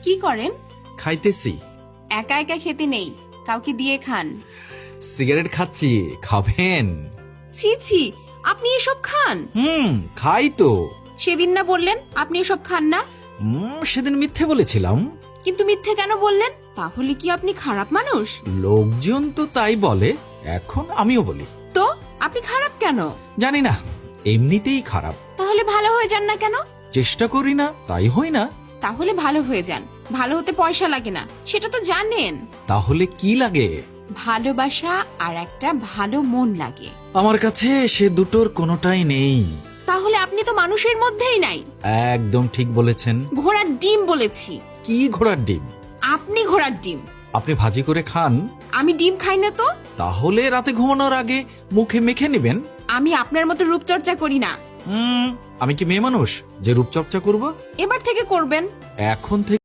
কি করেন? খাইতেছি। একা একা খেতে নেই, কাউকে দিয়ে খান। সিগারেট খাচ্ছি, খাবেন? ছি ছি, আপনি এসব খান? খাই তো। সেদিন না বললেন আপনি এসব খান না? সেদিন মিথ্যে বলেছিলাম। কিন্তু মিথ্যে কেন বললেন? তাহলে কি আপনি খারাপ মানুষ? লোকজন তো তাই বলে, এখন আমিও বলি। তো আপনি খারাপ কেন? জানি না, এমনিতেই খারাপ। তাহলে ভালো হয়ে যান না কেন? চেষ্টা করি না, তাই হই না। তাহলে ভালো হয়ে যান। ভালো হতে পয়সা লাগে না, সেটা তো জানেন। তাহলে কি লাগে? ভালোবাসা আর একটা ভালো মন লাগে। আমার কাছে সে দুটোর কোনোটাই নেই। তাহলে আপনি তো মানুষের মধ্যেই নাই। একদম ঠিক বলেছেন। ঘোড়ার ডিম বলেছি। কি ঘোড়ার ডিম? আপনি ঘোড়ার ডিম। আপনি ভাজি করে খান? আমি ডিম খাই না তো। তাহলে রাতে ঘুমানোর আগে মুখে মেখে নেবেন। আমি আপনার মতো রূপচর্চা করি না। আমি কি মেয়ে মানুষ যে রূপচর্চা করব? এবার থেকে করবেন। এখন থেকে